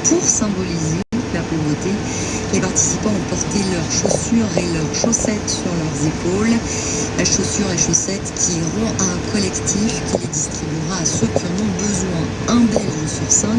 pour symboliser la pauvreté. Les participants ont porté leurs chaussures et leurs chaussettes sur leurs épaules. Chaussures et chaussettes qui iront à un collectif qui les distribuera à ceux qui en ont besoin. Un Belge sur 5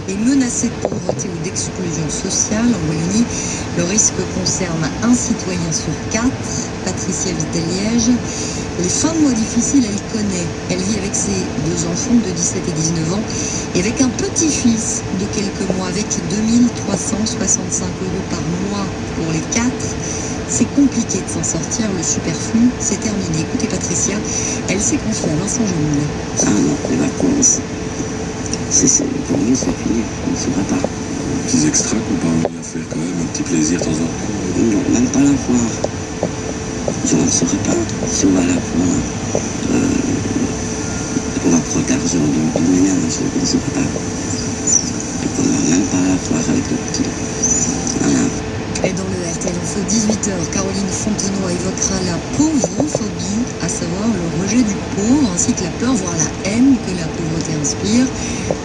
est menacé de pauvreté ou d'exclusion sociale. En Wallonie, le risque concerne un citoyen sur 4. Patricia Viteliège. Les fins de mois difficiles, elle connaît. Elle vit avec ses 2 enfants de 17 et 19 ans et avec un petit-fils de quelques mois avec 2365 € par mois pour les 4. C'est compliqué de s'en sortir, le superflu, c'est terminé. Écoutez Patricia, elle s'est confiée à Vincent Genoulet. Ah non, les vacances, pour nous c'est fini, on ne se prépare. Petits extras qu'on peut amener à faire quand même, un petit plaisir de temps en temps. Non, même pas la foire. Je ne saurais pas si on va à la foire. On va prendre 15 jours de ménage, on ne se prépare. Donc on ne va même pas à la foire avec le petit. Voilà. Et dans le RTL Info 18h, Caroline Fontenoy évoquera la pauvrophobie, à savoir le rejet du pauvre, ainsi que la peur, voire la haine que la pauvreté inspire.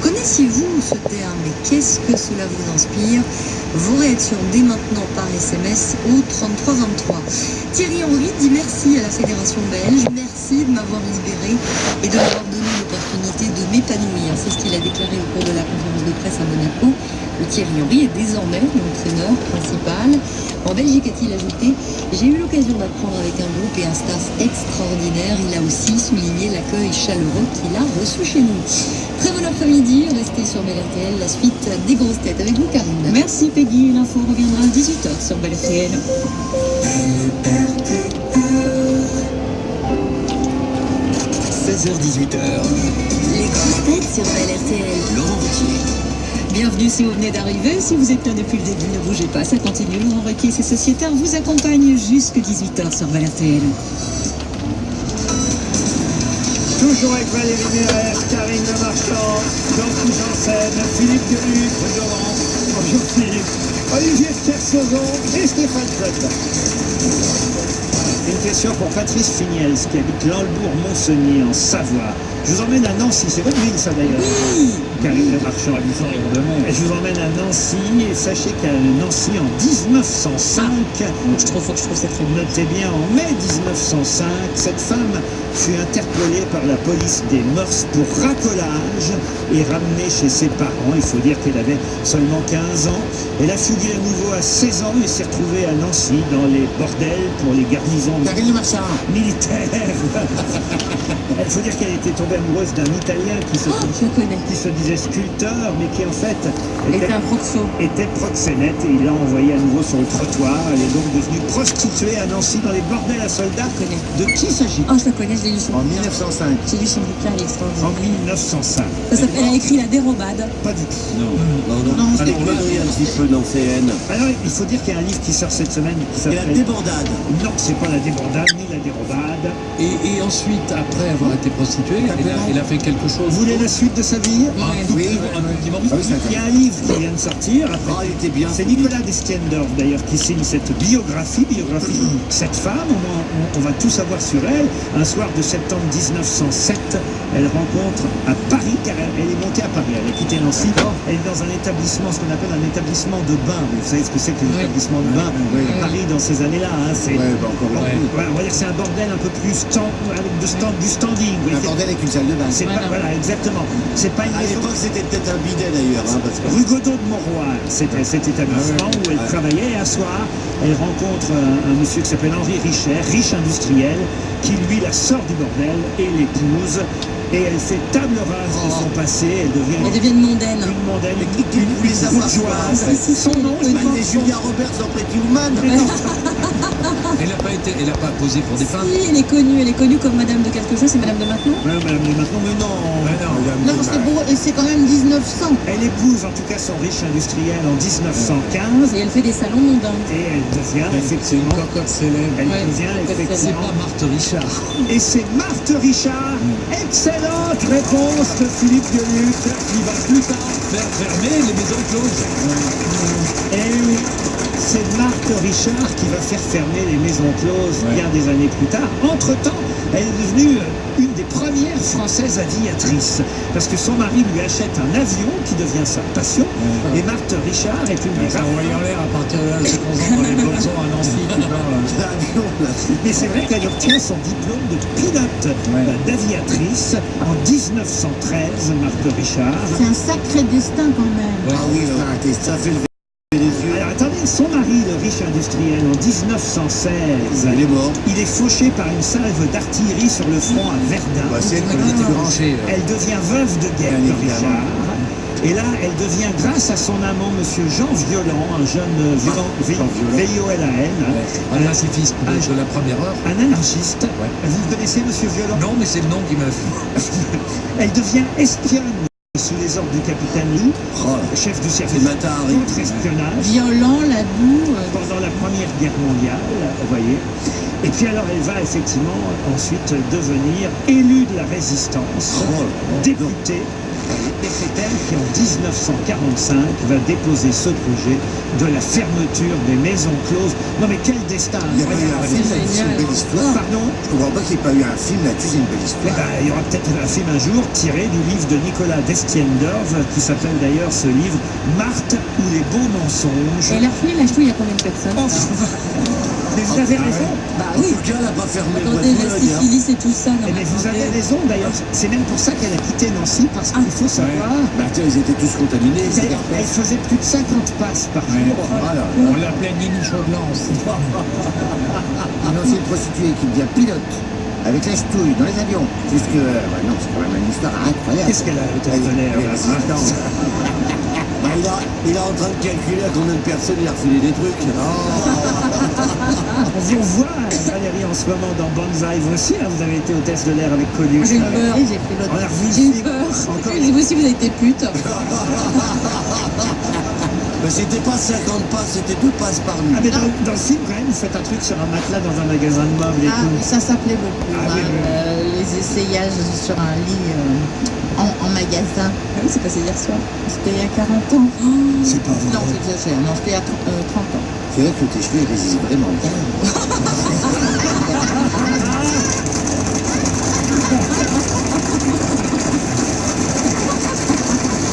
Connaissiez-vous ce terme et qu'est-ce que cela vous inspire? Vos réactions dès maintenant par SMS au 3323. Thierry Henry dit merci à la Fédération belge, merci de m'avoir libéré et de m'avoir donné l'opportunité de m'épanouir. C'est ce qu'il a déclaré au cours de la conférence de presse à Monaco. Le Thierry Henry est désormais l'entraîneur principal. En Belgique, a-t-il ajouté, j'ai eu l'occasion d'apprendre avec un groupe et un staff extraordinaire. Il a aussi souligné l'accueil chaleureux qu'il a reçu chez nous. Très bon après-midi, restez sur Bel RTL, la suite des grosses têtes avec vous, Karine. Merci Peggy, l'info reviendra à 18h sur Bel RTL. 16h-18h. Les grosses têtes sur Bel RTL. Laurent Ruquier. Bienvenue si vous venez d'arriver. Si vous êtes là depuis le début, ne bougez pas, ça continue. Laurent Ruquier et ses sociétaires vous accompagnent jusqu'à 18h sur Bel RTL. Toujours avec Valérie Mérès, Karine Le Marchand, Jean-Philippe Janssen, Philippe Gueluc, bonjour Philippe, Olivier Kersauzon et Stéphane Plaza. Une question pour Patrice Fignels qui habite Lalbourg-Monsenier en Savoie. Je vous emmène à Nancy, c'est votre ville ça d'ailleurs. Oui. Karine Le Marchand, et je vous emmène à Nancy et sachez qu'à Nancy en 1905, Je trouve ça très bien. notez bien, en mai 1905, cette femme fut interpellée par la police des mœurs pour racolage et ramenée chez ses parents. Il faut dire qu'elle avait seulement 15 ans. Elle a fugué à nouveau à 16 ans et s'est retrouvée à Nancy dans les bordels pour les garnisons militaires. Il faut dire qu'elle était tombée amoureuse d'un Italien qui se disait sculpteur, mais qui en fait était proxénète et il l'a envoyé à nouveau sur le trottoir. Elle est donc devenue prostituée à Nancy dans les bordels à soldats. De qui s'agit-il? Oh, je la connais, je l'ai lu sur En le bouquin. 1905. J'ai lu son bouquin, il est extraordinaire. En 1905. Ça s'appelle, elle a écrit La Dérobade. Pas du tout. Non, c'est allez, on va donner un petit peu dans CN. Alors, il faut dire qu'il y a un livre qui sort cette semaine qui Et la s'appelle... débandade. Non, c'est pas la débandade ni la dérobade. Et ensuite, après avoir été prostituée, elle a fait quelque chose. Vous voulez la suite de sa vie? Oui, Il y a un livre qui vient de sortir. Après, il était bien. c'est Nicolas Destiendorf d'ailleurs qui signe cette biographie de cette femme. On va tout savoir sur elle. Un soir de septembre 1907, elle rencontre à Paris, car elle est montée à Paris. Elle a quitté Nancy. Elle est dans un établissement, ce qu'on appelle un établissement de bain. Vous savez ce que c'est que l'établissement de bain à Paris dans ces années-là. C'est, on va dire que c'est un bordel un peu plus avec du standing. Un bordel avec une salle de bain. C'est pas, voilà, exactement. C'est pas une À maison. l'époque, c'était peut-être un bidet d'ailleurs. Parce que... Rue Godot de Mauroy, c'était cet établissement où elle travaillait. Et un soir, elle rencontre un monsieur qui s'appelle Henri Richer, riche industriel, qui lui la sort du bordel et l'épouse. Et elle fait table rase de son passé. Elle devient une mondaine. Une mondaine, Qui voulait savoir bourgeoise. Son nom, je Bah, c'est Julia Roberts dans Pretty Woman. Elle n'a pas posé pour des femmes. Si, elle est connue comme Madame de quelque chose, c'est Madame de maintenant. Madame de maintenant, mais non. Non, c'est beau, et c'est quand même 1900. Elle épouse en tout cas son riche industriel en 1915. Et elle fait des salons mondains. Et elle devient C'est une effectivement... cocotte célèbre. Elle Ouais, devient c'est C'est effectivement... pas Marthe Richard. Et c'est Marthe Richard. Excellente réponse de Philippe Gueluc. Qui va plus tard faire fermer les maisons closes. Et oui, c'est Marthe Richard qui va faire fermer les maisons closes bien des années plus tard. Entre-temps, elle est devenue une des premières françaises aviatrices. Parce que son mari lui achète un avion qui devient sa passion. Et Marthe Richard est une des Ça envoyé en l'air à partir de l'âge de 11 ans dans les bolsons à Nancy. Mais c'est vrai qu'elle obtient son diplôme de pilote d'aviatrice en 1913, Marthe Richard. C'est un sacré destin quand même. Ouais. Ah oui, ça fait lever les yeux. Alors attendez, son mari, le riche industriel, en 1916, Il est mort. il est fauché par une salve d'artillerie sur le front à Verdun. Bah, c'est Il était branché. Elle devient veuve de guerre, Bien Richard. Et là, elle devient, grâce à son amant, monsieur Jean Violent, un jeune violent, V-I-O-L-A-N, Un pacifiste de la première heure. un anarchiste. Ouais. Vous connaissez monsieur Violent? Non, mais c'est le nom qui m'a fait. Elle devient espionne sous les ordres du capitaine Loup, chef du service C'est matin, Harry. contre-espionnage. Violent, la boue. Pendant la Première Guerre mondiale, vous voyez. Et puis alors elle va effectivement ensuite devenir élue de la résistance, députée, et c'est elle qui en 1945 va déposer ce projet de la fermeture des maisons closes. Non mais quel destin Il n'y a pas eu un film c'est là-dessus, c'est une génial. belle histoire. Pardon? Je comprends pas qu'il n'y ait pas eu un film là-dessus, c'est une belle Eh histoire. ben, il y aura peut-être un film un jour tiré du livre de Nicolas Destiendorf qui s'appelle d'ailleurs ce livre Marthe ou les beaux mensonges. Et la fille, la chouille, il y a combien de personnes? Mais vous avez raison. Bah En tout cas, elle n'a pas fermé le Attendez, boîte la de Boulogne, hein. syphilis et tout ça. non, Eh mais bien, vous avez attendez. raison d'ailleurs. C'est même pour ça qu'elle a quitté Nancy parce qu'il faut savoir. Bah tiens, ils étaient tous contaminés. c'est Elle herpès. faisait plus de 50 passes par jour. Voilà. On l'appelait Nini Chaud-de-Lance. Une ancienne prostituée qui devient pilote avec la ch'touille dans les avions. Jusque. Bah non, c'est quand même une histoire incroyable. Qu'est-ce qu'elle a le tonnerre là maintenant? Bah, il est en train de calculer à combien de personnes il a refilé des trucs. On vous revoit, Valérie, en ce moment dans Banzai. Vous aussi, hein, vous avez été hôtesse de l'air avec Coluche. J'ai eu peur. là. J'ai fait l'autre. On a revu le J'ai eu film. peur. Encore Vous aussi, vous avez été pute. Mais c'était pas 50 passes, c'était 2 passes par nuit. Ah, mais dans le film, quand même, vous faites un truc sur un matelas dans un magasin de meubles et Ah, tout. oui, ça s'appelait beaucoup. Ah, oui, oui. Les essayages sur un lit en magasin. Ah oui, c'est passé hier soir. C'était il y a 40 ans. C'est pas vrai. Non, j'exagère. Non, c'était il y a 30 ans. C'est vrai que tes cheveux ils résistent vraiment bien.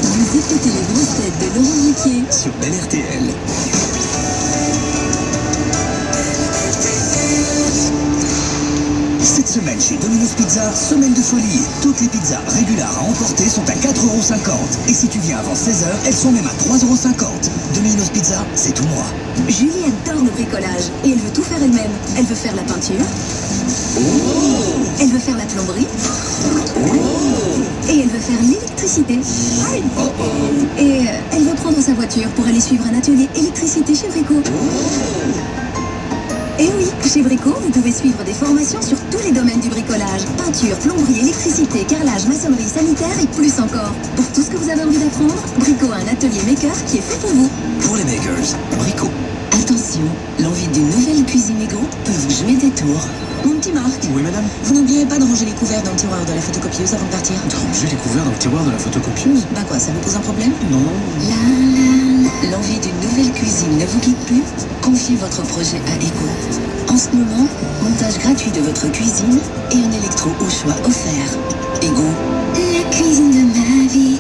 Vous écoutez les grosses têtes de Laurent Ruquier. Sur LRTL. Cette semaine chez Domino's Pizza, semaine de folie. Toutes les pizzas régulares à emporter sont à 4,50 €. Et si tu viens avant 16 h, elles sont même à 3,50 €. Domino's Pizza, c'est tout moi. Julie adore le bricolage et elle veut tout faire elle-même. Elle veut faire la peinture. Elle veut faire la plomberie. Et elle veut faire l'électricité. Et elle veut prendre sa voiture pour aller suivre un atelier électricité chez Brico. Et oui, chez Brico, vous pouvez suivre des formations sur tous les domaines du bricolage. Peinture, plomberie, électricité, carrelage, maçonnerie, sanitaire et plus encore. Pour tout ce que vous avez envie d'apprendre, Brico a un atelier maker qui est fait pour vous. Pour les makers, Brico. Attention, l'envie d'une nouvelle cuisine Lego peut vous jouer des tours. Mon petit Marc, Oui, madame. vous n'oublierez pas de ranger les couverts dans le tiroir de la photocopieuse avant de partir. Ranger les couverts dans le tiroir de la photocopieuse? Bah quoi, ça vous pose un problème? Non. L'envie d'une nouvelle cuisine ne vous quitte plus? Confiez votre projet à Ego. En ce moment, montage gratuit de votre cuisine et un électro au choix offert. Ego. La cuisine de ma vie.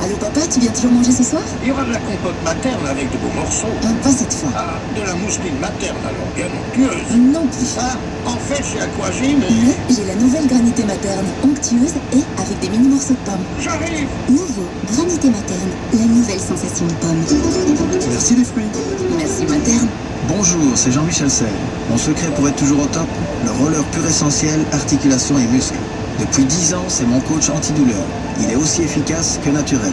Allô papa, tu viens toujours manger ce soir? Il y aura de la compote materne avec de beaux morceaux. Pas cette fois. Ah, de la mousseline materne, alors bien onctueuse. Non plus. Ah, en fait, chez Aquagym, Mais j'ai la nouvelle granité materne, onctueuse et avec des mini morceaux de pommes. j'arrive. Nouveau, granité materne, la nouvelle sensation de pomme. Merci les fruits. Merci materne. Bonjour, c'est Jean-Michel Serre. Mon secret pour être toujours au top, le roller pur essentiel, articulation et muscles. Depuis 10 ans, c'est mon coach antidouleur. Il est aussi efficace que naturel.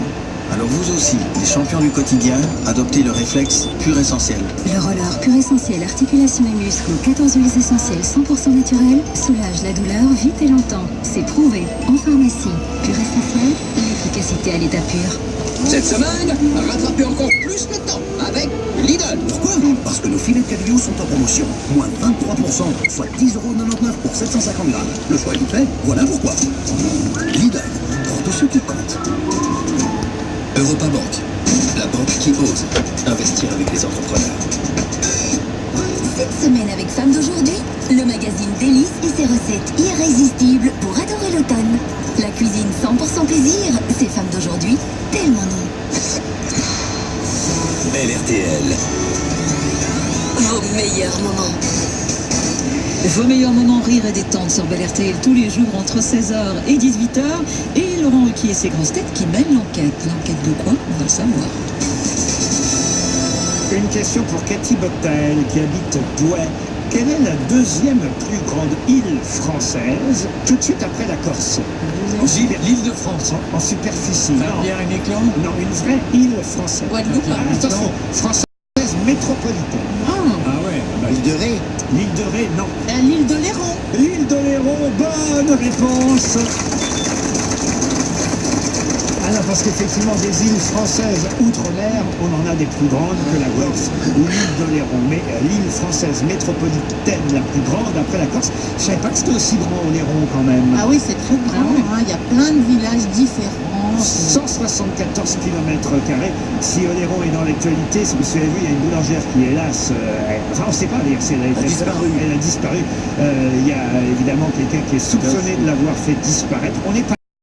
Alors vous aussi, les champions du quotidien, adoptez le réflexe pur essentiel. Le roller pur essentiel, articulation et muscles, 14 huiles essentielles 100% naturelles, soulage la douleur vite et longtemps. C'est prouvé en pharmacie. Pur essentiel, l'efficacité à l'état pur. Cette semaine, rattrapez encore plus le temps avec Lidl. Pourquoi? Parce que nos filets de cabillaud sont en promotion. Moins 23%, soit 10,99 € pour 750 grammes. Le choix est fait, voilà pourquoi. Lidl, pour tous ceux qui comptent. Europa Banque, la banque qui ose investir avec les entrepreneurs. Cette semaine avec Femmes d'aujourd'hui, le magazine Délices et ses recettes irrésistibles pour adorer l'automne. La cuisine 100% plaisir, c'est Femmes d'aujourd'hui, tellement non. Belle RTL. Vos meilleurs moments. Vos meilleurs moments rire et détente sur Belle RTL tous les jours entre 16h et 18h. Et Laurent Ruquier et ses grosses têtes qui mènent l'enquête. L'enquête de quoi? On va le savoir. Une question pour Cathy Boctel qui habite Douai. Quelle est la deuxième plus grande île française, tout de suite après la Corse? L'île de France. En superficie. Saint-Pierre-et-Miquelon. Non, une vraie île française. Guadeloupe. Attention, française métropolitaine. Ah ouais. L'île de Ré. L'île de Ré, non. L'île d'Oléron. L'île d'Oléron, bonne réponse. Alors, parce qu'effectivement, des îles françaises outre-mer, on en a des plus grandes que la Corse ou l'île d'Oléron. Mais l'île française métropolitaine la plus grande après la Corse, je savais pas que c'était aussi grand Oléron quand même. Ah oui, c'est très grand. Hein. Il y a plein de villages différents. 174 km². Si Oléron est dans l'actualité, c'est parce que vous avez vu, il y a une boulangère qui, hélas, enfin on ne sait pas d'ailleurs si elle a disparu. Elle a disparu. Il y a évidemment quelqu'un qui est soupçonné de l'avoir fait disparaître. On n'est pas